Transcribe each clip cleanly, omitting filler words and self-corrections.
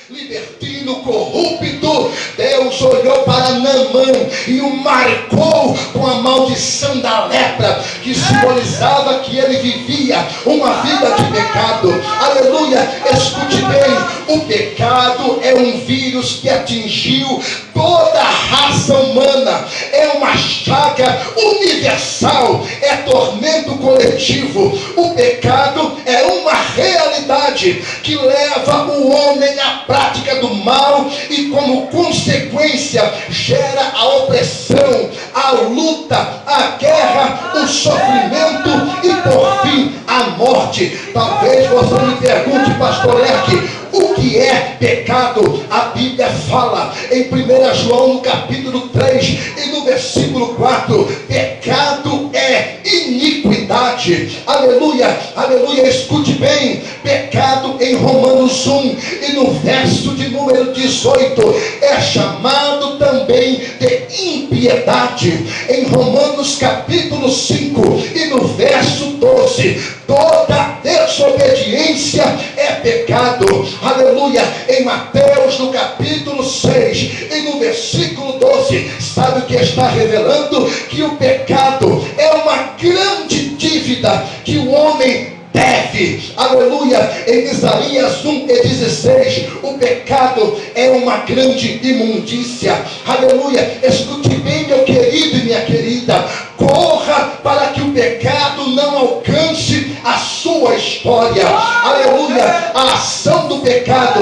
libertino, corrupto, Deus olhou para Naamã e o marcou com a maldição da lepra, que simbolizava que ele vivia uma vida de pecado. Aleluia, escute bem, o pecado é um vírus que atingiu toda a raça humana, é uma chaga universal, é tormento coletivo. O pecado é uma realidade que leva o homem à prática do mal e, como consequência, gera a opressão, a luta, a guerra, o sofrimento e, por fim, a morte. Talvez você me pergunte, pastor Erck, o que é pecado? A Bíblia fala em 1 João no capítulo 3 e no versículo 4, pecado é iniquidade. Aleluia, aleluia, escute bem, pecado em Romanos 1 e no verso de número 18 é chamado também de impiedade. Em Romanos capítulo 5 e no verso 12, toda desobediência é pecado. Aleluia, em Mateus no capítulo 6 e no versículo 12, sabe o que está revelando? Que o pecado é uma grande dívida que o homem deve. Aleluia, em Isaías 1:16, o pecado é uma grande imundícia. Aleluia, escute bem, meu querido e minha querida, corra para que o pecado não alcance a sua história. Aleluia, a ação do pecado,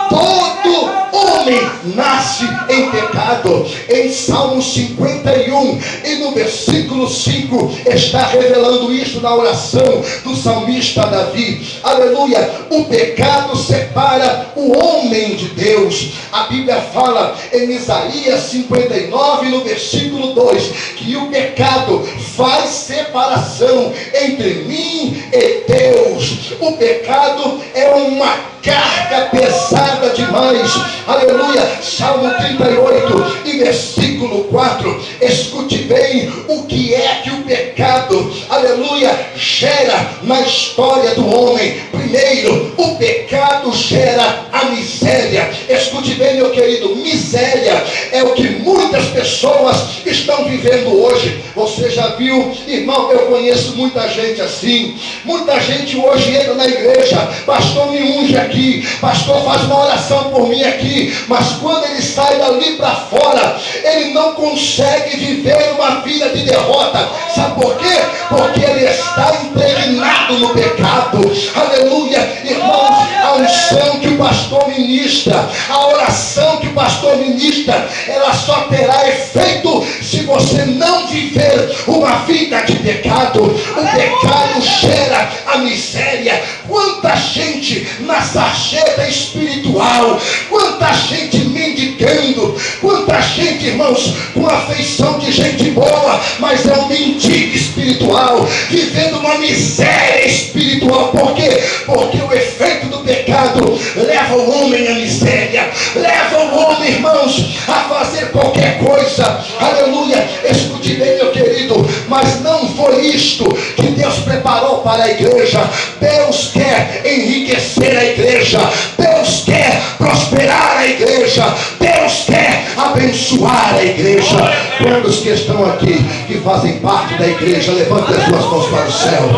todo homem nasce em pecado. Em Salmo 51 e no versículo 5 está revelando isso na oração do salmista Davi. Aleluia, o pecado separa o homem de Deus. A Bíblia fala em Isaías 59 no versículo 2 que o pecado faz separação entre mim e Deus. O pecado é uma carga pesada demais. Aleluia, Salmo 38 e versículo 4, escute bem o que é que o pecado, aleluia, gera na história do homem. Primeiro, o pecado gera a miséria. Escute bem, meu querido, miséria é o que muitas pessoas estão vivendo hoje. Você já viu, irmão, eu conheço muita gente assim. Muita gente hoje entra na igreja, pastor, me unge aqui, pastor, faz uma oração por mim aqui, mas quando ele sai dali para fora, ele não consegue viver uma vida de derrota. Sabe por quê? Porque ele está impregnado no pecado. Aleluia, irmãos, a unção que o pastor ministra, a oração que o pastor ministra, ela só terá efeito se você não viver uma vida de pecado. O pecado gera a miséria. Quanta gente na sarjeta espiritual, quanta gente mendigando, quanta gente, irmãos, com a feição de gente boa, mas é um mendigo espiritual, vivendo uma miséria espiritual. Por quê? Porque o efeito do pecado leva o homem à miséria, leva o homem, irmãos, a fazer qualquer coisa. Aleluia, escute bem, meu querido, mas não foi isto que Deus preparou para a igreja. Deus quer enriquecer a igreja, Deus quer prosperar a igreja, Deus quer abençoar a igreja. Quantos que estão aqui que fazem parte da igreja, levante as suas mãos para o céu,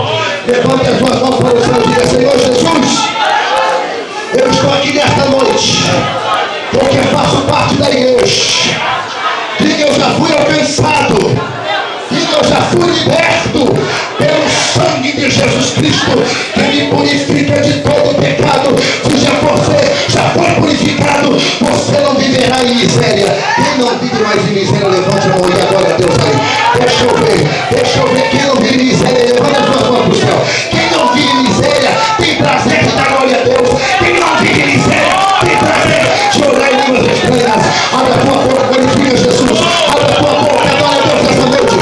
levante as suas mãos para o céu e diga: Senhor Jesus, eu estou aqui nesta noite porque faço parte da igreja. Diga: eu já fui alcançado, diga: eu já fui liberto pelo sangue de Jesus Cristo, que me purifica de todo pecado. Se você já foi purificado, você não viverá em miséria. Quem não vive mais em miséria, levante a mão e agora a Deus aí. Deixa eu ver quem não vive em miséria, levanta as suas mãos para o céu. Quem não vive em miséria tem prazer de dar glória a Deus. Quem não vive em miséria tem prazer de orar em línguas estranhas. Abre a tua boca, glorifica Jesus. Abre a tua boca, adora a Deus essa noite.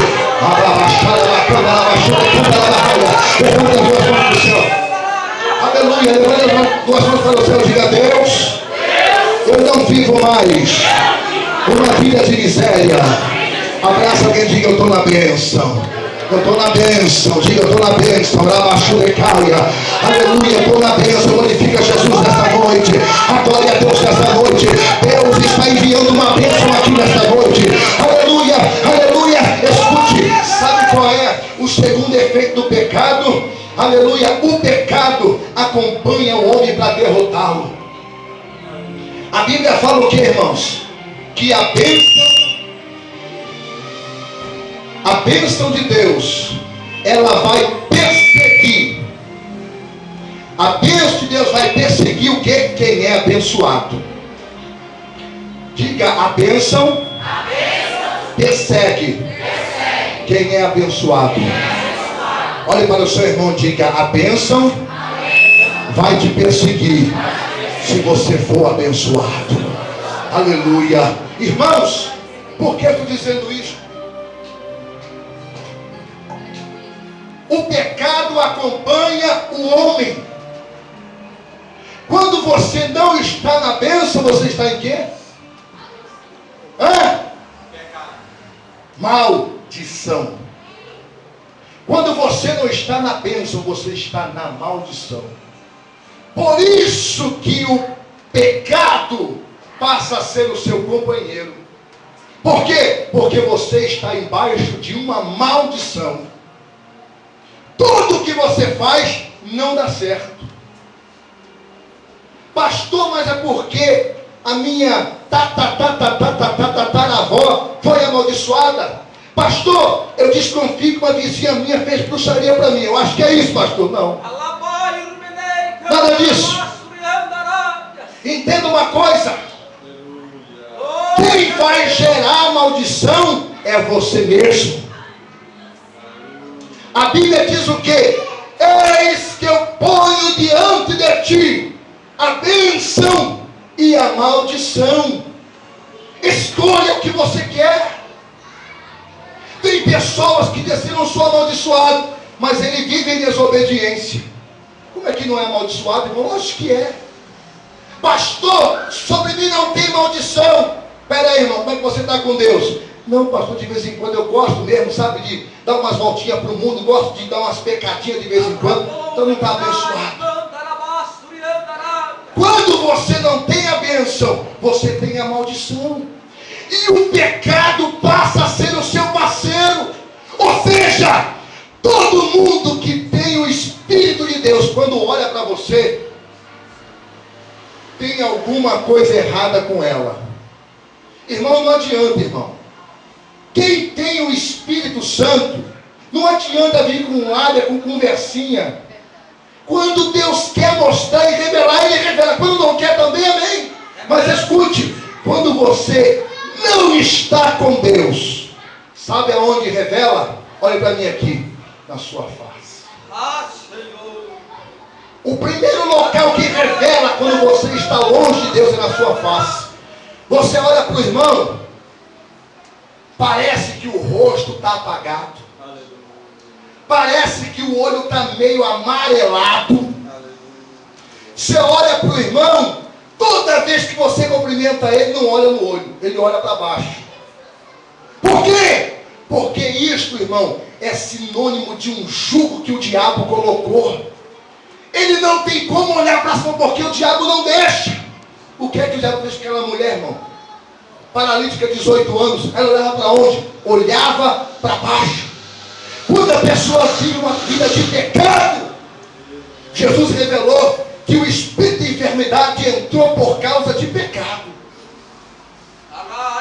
Levanta as duas mãos para o céu. Aleluia, levanta as duas mãos para o céu. Diga: Deus, eu não vivo mais uma vida de miséria. Abraça alguém e diga: eu estou na bênção. Eu estou na bênção. Diga: eu estou na bênção. Aleluia, eu estou na bênção. Glorifica Jesus nesta noite. Adore a aleluia, o pecado acompanha o homem para derrotá-lo. A Bíblia fala o que, irmãos? Que a bênção de Deus, ela vai perseguir. A bênção de Deus vai perseguir o que? Quem é abençoado. Diga, a bênção persegue quem é abençoado. Olhe para o seu irmão, diga, a bênção vai te perseguir se você for abençoado. Aleluia. Irmãos, por que eu estou dizendo isso? O pecado acompanha o homem. Quando você não está na bênção, você está em quê? Maldição. Quando você não está na bênção, você está na maldição. Por isso que o pecado passa a ser o seu companheiro. Por quê? Porque você está embaixo de uma maldição. Tudo que você faz não dá certo. Pastor, mas é porque a minha tataravó foi amaldiçoada. Pastor, eu desconfio que uma vizinha minha fez bruxaria para mim. Eu acho que é isso, pastor. Não. Nada disso. Entenda uma coisa. Quem vai gerar maldição é você mesmo. A Bíblia diz o quê? Eis que eu ponho diante de ti a bênção e a maldição. Escolha o que você quer. Tem pessoas que dizem, não sou amaldiçoado, mas ele vive em desobediência. Como é que não é amaldiçoado, irmão? Acho que é. Pastor, sobre mim não tem maldição. Espera aí, irmão, como é que você está com Deus? Não, pastor, de vez em quando eu gosto mesmo, sabe, de dar umas voltinhas para o mundo, gosto de dar umas pecadinhas de vez em quando, então não está abençoado. Quando você não tem a bênção, você tem a maldição. E o pecado passa a ser o seu parceiro. Ou seja, todo mundo que tem o Espírito de Deus, quando olha para você, tem alguma coisa errada com ela. Irmão, não adianta, irmão. Quem tem o Espírito Santo, não adianta vir com lábia, com conversinha. Quando Deus quer mostrar e revelar, Ele revela. Quando não quer também, amém. Mas escute, quando você não está com Deus, sabe aonde revela? Olha para mim aqui, na sua face. O primeiro local que revela quando você está longe de Deus é na sua face. Você olha para o irmão, parece que o rosto está apagado. Parece que o olho está meio amarelado. Você olha para o irmão, toda vez que você cumprimenta ele, não olha no olho, ele olha para baixo. Por quê? Porque isto, irmão, é sinônimo de um jugo que o diabo colocou. Ele não tem como olhar para cima, porque o diabo não deixa. O que é que o diabo fez com aquela mulher, irmão? Paralítica, 18 anos, ela olhava para onde? Olhava para baixo. Quando a pessoa vive uma vida de pecado, Jesus revelou que o espírito de enfermidade entrou por causa de pecado.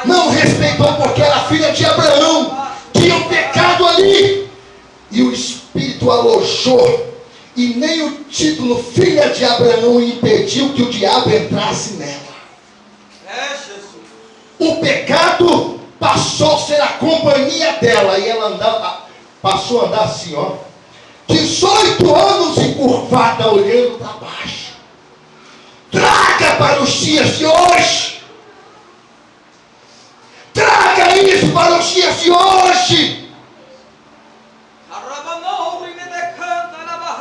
Não respeitou porque era filha de Abraão. Tinha um pecado ali. E o espírito alojou. E nem o título filha de Abraão impediu que o diabo entrasse nela. O pecado passou a ser a companhia dela. E ela passou a andar assim, ó. 18 anos encurvada, olhando para baixo. Traga para os dias de hoje. Traga isso para os dias de hoje.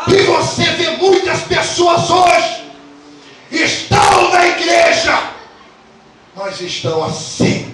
E você vê muitas pessoas hoje estão na igreja, mas estão assim.